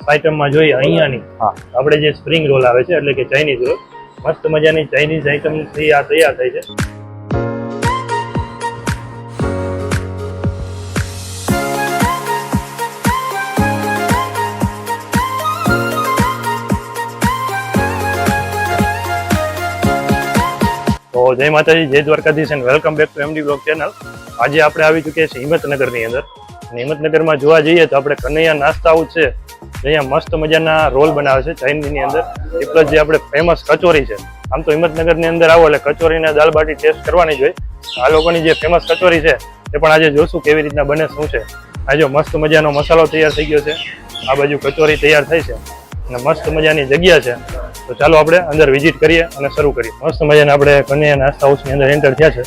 Famous આઈટમમાં જોઈએ અહીંયાની આપણે જે સ્પ્રિંગ રોલ આવે છે એટલે કે ચાઇનીઝ રોલ, મસ્ત મજાની ચાઇનીઝ આઈટમ થી આ તૈયાર થાય છે. તો જય માતાજી, જય Dwarkadhish and welcome back to MD blog channel. આજે આપણે આવી ચૂક્યા છીએ હિંમતનગરની અંદર. હિંમતનગરમાં જોવા જઈએ તો આપણે કનૈયા નાસ્તા હાઉસ છે, અહીંયા મસ્ત મજાના રોલ બનાવે છે ચાઇનીઝની અંદર. એ પ્લસ જે આપણે ફેમસ કચોરી છે. આમ તો હિંમતનગરની અંદર આવો એટલે કચોરીને દાળ બાટી ટેસ્ટ કરવાની જ હોય. આ લોકોની જે ફેમસ કચોરી છે એ પણ આજે જોશું કેવી રીતના બને, શું છે. આ જો મસ્ત મજાનો મસાલો તૈયાર થઈ ગયો છે, આ બાજુ કચોરી તૈયાર થઈ છે અને મસ્ત મજાની જગ્યા છે. તો ચાલો આપણે અંદર વિઝિટ કરીએ અને શરૂ કરીએ. મસ્ત મજાના આપણે કનૈયા નાસ્તા હાઉસની અંદર એન્ટર થયા છે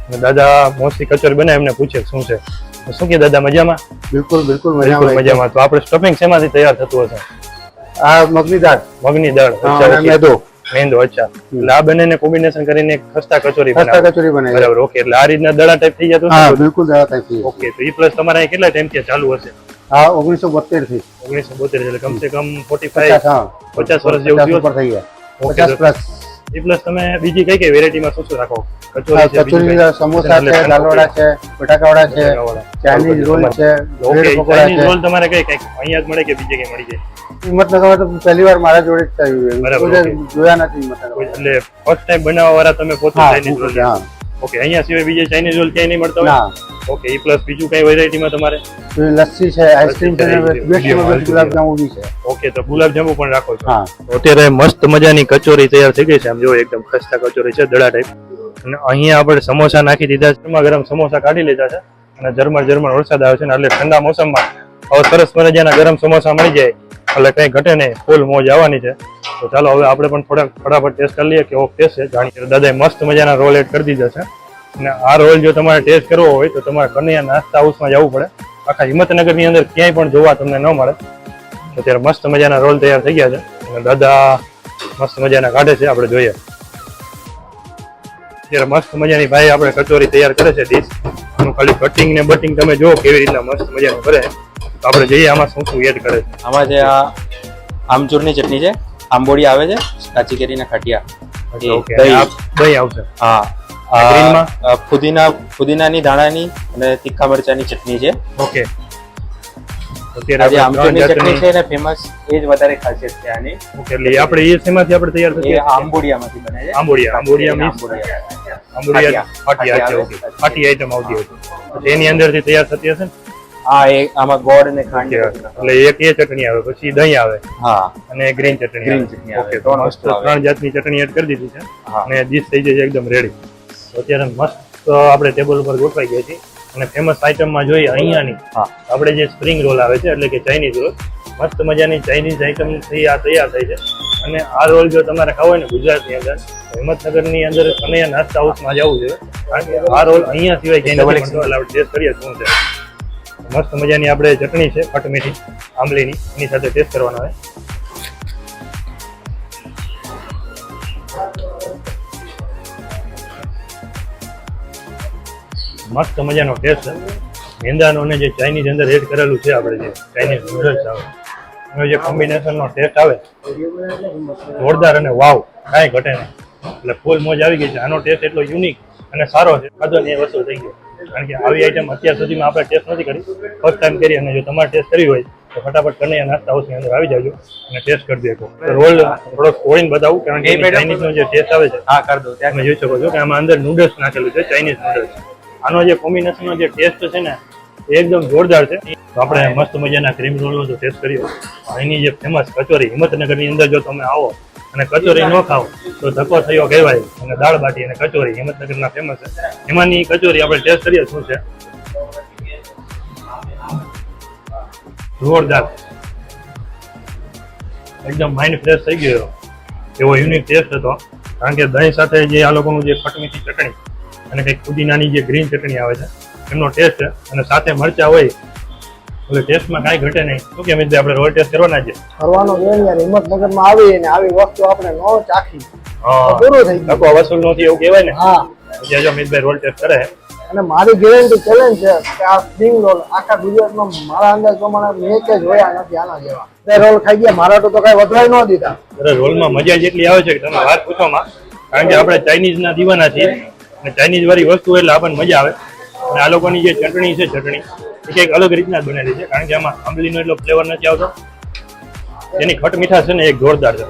અને દાદા મોસ્ટલી કચોરી બનાવે એમને પૂછે શું છે. શું કે દાદા, મજામાં? બિલકુલ બિલકુલ મજામાં. તો આપણે સ્ટફિંગ શેમાંથી તૈયાર થતું હશે? આ મગની દાળ. મેંદો. અચ્છા, એટલે આ બંનેને કોમ્બિનેશન કરીને એક ખસ્તા કચોરી બનાવે. બરાબર, ઓકે. એટલે આ રીતના દડા ટાઈપ થઈ જતું? હા, બિલકુલ દડા ટાઈપ થઈ. ઓકે, તો એ પ્લસ તમારે કેટલા ટાઈમથી ચાલુ હશે? હા, 1972 થી. 1972 એટલે કમસે કમ 45 50 વર્ષ જેવું થયું થઈ ગયા. 50 પ્લસ. એ પ્લસ તમે બીજી કઈ કઈ વેરાયટીમાં શું રાખો? કચોરી, સમોસા છે, દાલવડા છે, બટાકાવડા છે, ચાઇનીઝ રોલ છે, બ્રેડ પકોડા છે. રોલ તમારે કઈ કઈ અહીંયા જ મળે કે બીજે કઈ મળી જાય? હિંમતનગરમાં તો પહેલી વાર મારા જોડે જ થયું, જોયા નથી હિંમતનગર. એટલે ફર્સ્ટ ટાઈમ બનાવવા વાળા તમે પોતે ચાઇનીઝ રોલ. હા, ઓકે. અહીંયા સિવાય બીજે ચાઇનીઝ રોલ ક્યાંય નહીં મળતો હોય? ઓકે. એ પ્લસ બીજું કઈ વેરાયટીમાં તમારે? લસ્સી છે, આઈસ્ક્રીમ છે, ગુલાબજાંબુ બી છે. ઓકે, તો ગુલાબજાંબુ પણ રાખો છો? હા. અત્યારે મસ્ત મજાની કચોરી તૈયાર થઈ ગઈ છે. આમ જો એકદમ ખસ્તા કચોરી છે, દડા ટાઈપ. અને અહીંયા આપણે સમોસા નાખી દીધા છે, ગરમા ગરમ સમોસા કાઢી લીધા છે અને ઝરમર વરસાદ આવે છે ને એટલે ઠંડા મોસમમાં હવે સરસ મજાના ગરમ સમોસા મળી જાય એટલે કઈ ઘટે નહીં, ફૂલ મોજ આવવાની છે. તો ચાલો હવે આપણે પણ થોડાક ફટાફટ ટેસ્ટ કરી લઈએ કેવો ટેસ્ટ છે. જાણીએ. દાદાએ મસ્ત મજાના રોલ એડ કરી દીધા છે અને આ રોલ જો તમારે ટેસ્ટ કરવો હોય તો તમારે કનૈયા નાસ્તા હાઉસમાં જવું પડે. આખા હિંમતનગરની અંદર ક્યાંય પણ જોવા તમને ન મળે. અત્યારે મસ્ત મજાના રોલ તૈયાર થઈ ગયા છે અને દાદા મસ્ત મજાના કાઢે છે, આપણે જોઈએ. અત્યારે મસ્ત મજાની ભાઈ આપણે કચોરી તૈયાર કરે છે ડીશ. એનું ખાલી કટિંગ ને બટિંગ તમે જો કેવી રીતના મસ્ત મજાનું કરે. તો આપણે જોઈએ આમાં શું શું એડ કરે છે. આમાં જે આ આમચૂરની ચટણી છે, આંબોડી આવે છે, કાચી કેરીના ખાટિયા, દહીં આવશે. હા, ફુદીનાની દાણાની અને તીખા મરચાની ચટણી છે. ઓકે. અત્યારે આમચૂરની ચટણી છે ને ફેમસ, એ જ વધારે ખાસિયત છે આની. ઓકે, એટલે આપણે એ શેમાંથી આપણે તૈયાર થતી? એ આંબોડિયામાંથી બને છે. આંબોડિયા ફાટી. ઓકે, ફાટી આઈટમ આવતી હોય તો એની અંદરથી તૈયાર થતી હશે ને? હા, એમાં ગોળ અને ખાંડ એટલે એક એ ચટણી આવે, પછી દહીં આવે, હા, અને ગ્રીન ચટણી. ઓકે, તો ત્રણ જાતની ચટણી એડ કરી દીધી છે અને ડીશ થઈ જાય એકદમ રેડી. અત્યારે મસ્ત આપણે ટેબલ ઉપર ગોઠવાઈ ગયા છીએ અને ફેમસ આઈટમમાં જોઈએ અહીંયાની આપણે જે સ્પ્રિંગ રોલ આવે છે એટલે કે ચાઇનીઝ રોલ, મસ્ત મજાની ચાઇનીઝ આઈટમ થી આ તૈયાર થાય છે. અને આ રોલ જો તમારે ખાવો હોય ને ગુજરાતની અંદર, હિંમતનગરની અંદર કનૈયા નાસ્તા હાઉસમાં જવું જોઈએ, કારણ કે આ રોલ અહીંયા સિવાય ક્યાંય નથી મળતો. એટલે આપણે ટેસ્ટ કરીએ શું છે. મસ્ત મજાની આપણે ચટણી છે ખટ મીઠી આંબલીની, એની સાથે ટેસ્ટ કરવાનો હોય. મસ્ત મજાનો ટેસ્ટ છે. મેંદાનો અને જે ચાઇનીઝ અંદર એડ કરેલું છે આપણે જે ચાઇનીઝ નૂડલ્સ આવે એનો જે કોમ્બિનેશનનો ટેસ્ટ આવે જોરદાર અને વાવ, કાંઈ ઘટે નહીં. એટલે ફૂલ મોજ આવી ગઈ છે. આનો ટેસ્ટ એટલો યુનિક અને સારો છે, ખાધો ને એ વસ્તુ થઈ ગયો. કારણ કે આવી આઈટમ અત્યાર સુધીમાં આપણે ટેસ્ટ નથી કરી, ફર્સ્ટ ટાઈમ કરી. અને જો તમારે ટેસ્ટ કરવી હોય તો ફટાફટ કનૈયા નાસ્તા હાઉસની અંદર આવી જાજો અને ટેસ્ટ કરી દેજો. રોલ થોડોક ફોડીને બતાવું, કારણ કે ચાઇનીઝનો જે ટેસ્ટ આવે છે તમે જોઈ શકો છો કે આમાં અંદર નૂડલ્સ નાખેલું છે, ચાઇનીઝ નૂડલ્સ. આનો જે કોમ્બિનેશનનો જે ટેસ્ટ છે ને એ એકદમ જોરદાર છે. તો આપણે મસ્ત મજાના ક્રીમ રોલનો જો ટેસ્ટ કર્યો, અહીંની જે ફેમસ કચોરી હિંમતનગરની અંદર જો તમે આવો અને કચોરી ન ખાઓ તો ધક્કો થયો કહેવાય. અને દાળ બાટી અને કચોરી હિંમતનગરના ફેમસ છે. એમાંની કચોરી આપણે ટેસ્ટ કરીએ શું છે. જોરદાર, એકદમ માઇન્ડ ફ્રેશ થઈ ગયો એવો યુનિક ટેસ્ટ હતો. કારણ કે દહીં સાથે જે આ લોકોનું જે ખટમીઠી ચટણી અને કંઈક પુદીનાની જે ગ્રીન ચટણી આવે છે એમનો ટેસ્ટ છે, અને સાથે મરચા હોય એટલે ટેસ્ટમાં કાંઈ ઘટે નહીં. શું કે મિત્ર, આપણે રોલ ટેસ્ટ કરવાના છે? કરવાનો છે યાર. હિંમતનગરમાં આવી અને આવી વસ્તુ આપણે ન ચાખી પૂરું થઈ ગયું. ધક્કો વસૂલ નથી એવું કહેવાય ને. હા, જો મિતભાઈ રોલ ટેસ્ટ કરે અને મારી ગેરંટી ચેલેન્જ છે કે આ સ્પ્રિંગ રોલ આખા ગુજરાતમાં મારા અંદાજ પ્રમાણે મેં કે જોયા નથી આના જેવા. બે રોલ ખાઈ ગયા, મારા તો કઈ વધવાય ન દીધા. અરે રોલમાં મજા જ એટલી આવે છે કે તમે વાત પૂછોમાં, કારણ કે આપણે ચાઇનીઝ ના દીવાના છીએ અને ચાઇનીઝ વાળી વસ્તુ એટલે આપણને મજા આવે. અને આ લોકોની જે ચટણી છે ચટણી એ કંઈક અલગ રીતના જ બનેલી છે, કારણ કે આમાં આંબલીનો એટલો ફ્લેવર નથી આવતો. એની ખટ મીઠા છે ને એક જોરદાર છે.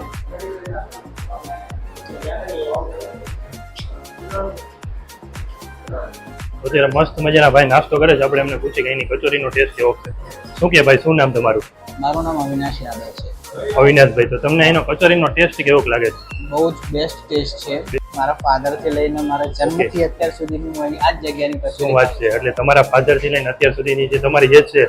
અત્યારે મસ્ત મજાના ભાઈ નાસ્તો કરે છે. આપણે એમને પૂછીએ કે એની કચોરીનો ટેસ્ટ કેવો છે. શું કે ભાઈ, શું નામ તમારું? મારું નામ અવિનાશ યાદવ છે. અવિનાશભાઈ, તો તમને એનો કચોરીનો ટેસ્ટ કેવો લાગે છે? બહુ જ બેસ્ટ ટેસ્ટ છે. મારા ફાધર થી લઈને મારા જન્મથી અત્યાર સુધીની હું આ જ જગ્યાની શું કચોરી વાત છે? એટલે તમારા ફાધર થી લઈને અત્યાર સુધીની જે તમારી એજ છે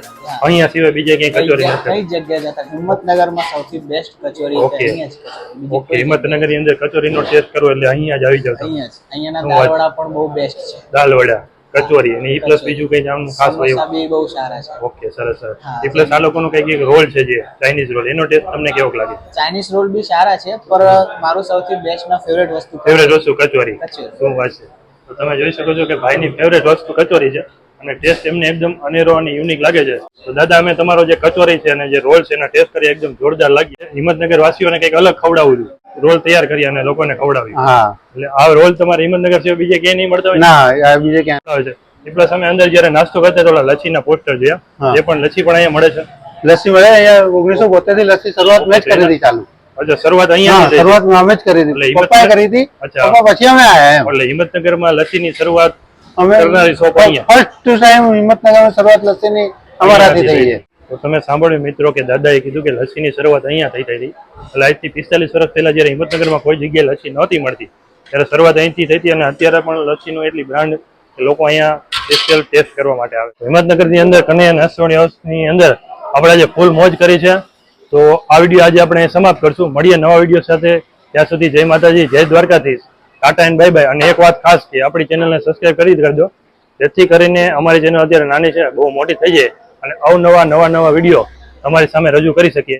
અહીંયા સિવાય બીજે ક્યાંય કચોરી કઈ નથી? જગ્યા જતા હિંમતનગરમાં સૌથી બેસ્ટ કચોરી ઓકે. અહીંયા જ છે. બીજી ઓકે, કોઈ હિંમતનગર ની અંદર કચોરીનો ટેસ્ટ કરવો એટલે અહીંયા જ આવી જાવ. અહીંયા જ. અહીંયાના શું વાત? દાળવડા પણ બહુ બેસ્ટ છે. દાલ વડા, કચોરી અને ઈ પ્લસ બીજું કઈ જાણવું ખાસ હોય સમોસા એવું? બી બહુ સારા છે. ઓકે, સરસ સરસ. હા. ઈ પ્લસ આ લોકોનો કઈક એક રોલ છે જે ચાઇનીઝ રોલ, એનો ટેસ્ટ તમને કેવો લાગે? ચાઇનીઝ રોલ બી સારા છે, પર મારું સૌથી બેસ્ટ ના ફેવરેટ વસ્તુ ફેવરેટ વસ્તુ કચોરી. કચોરી. શું વાત છે? તો તમે જોઈ શકો છો કે ભાઈની ફેવરેટ વસ્તુ કચોરી છે અને ટેસ્ટ એમને એકદમ અનેરો અને યુનિક લાગે છે. તો દાદા, અમે તમારો જે કચોરી છે અને જે રોલ છે એના ટેસ્ટ કરી એકદમ જોરદાર લાગી. હિંમતનગર વાસીઓને કંઈક અલગ ખવડાવવું છે, રોલ તૈયાર કરી અને લોકોને ખવડાવી. હા. એટલે આ રોલ તમારે હિંમતનગર સિવાય બીજે ક્યાંય નહીં મળતા હોય? ના, આ બીજે ક્યાં આવે છે. એ પ્લસ અમે અંદર જયારે નાસ્તો કરતા હતા ઓલા લચ્છીના પોસ્ટર જોયા, હા. જે પણ લચ્છી પણ અહીંયા મળે છે. લસ્સી મળે અહીંયા 1972 થી લસ્સી શરૂઆત મેં જ કરી હતી ચાલુ. અચ્છા, શરૂઆત અહીંયા હા, થઈ હતી. શરૂઆતમાં અમે જ કરી એટલે હતી. હિંમતનગર- પપ્પાએ કરી હતી. અચ્છા. પપ્પા પછી અમે આયા એમ. એટલે હિંમતનગરમાં લચ્છીની શરૂઆત અમે કરનારી શોપ અહીંયા. ફર્સ્ટ ટાઈમ હિંમતનગરમાં શરૂઆત લસ્સીની અમારાથી થઈ છે. તો તમે સાંભળ્યું મિત્રો કે દાદાએ કીધું કે લસ્સીની શરૂઆત અહીંયા થઈ હતી. એટલે આજથી 45 વર્ષ પહેલા જયારે હિંમતનગરમાં કોઈ જગ્યાએ લસ્સી નહોતી મળતી ત્યારે શરૂઆત અહીંથી થઈ હતી. અને અત્યારે પણ લસ્સીનું એટલી બ્રાન્ડ કે લોકો અહીંયા સ્પેશિયલ ટેસ્ટ કરવા માટે આવે. હિંમતનગરની અંદર કનૈયા નાસ્તોની હાઉસની અંદર આપણે આજે ફૂલ મોજ કરી છે. તો આ વિડીયો આજે આપણે સમાપ્ત કરશું. મળીએ નવા વિડીયો સાથે. ત્યાં સુધી જય માતાજી, જય Dwarkadhish, Tata and bye bye. અને એક વાત ખાસ કે આપણી ચેનલને સબસ્ક્રાઇબ કરી જ કરજો, જેથી કરીને અમારી ચેનલ અત્યારે નાની છે, બહુ મોટી થઈ જાય અને અવનવા નવા વિડીયો તમારી સામે રજૂ કરી શકીએ.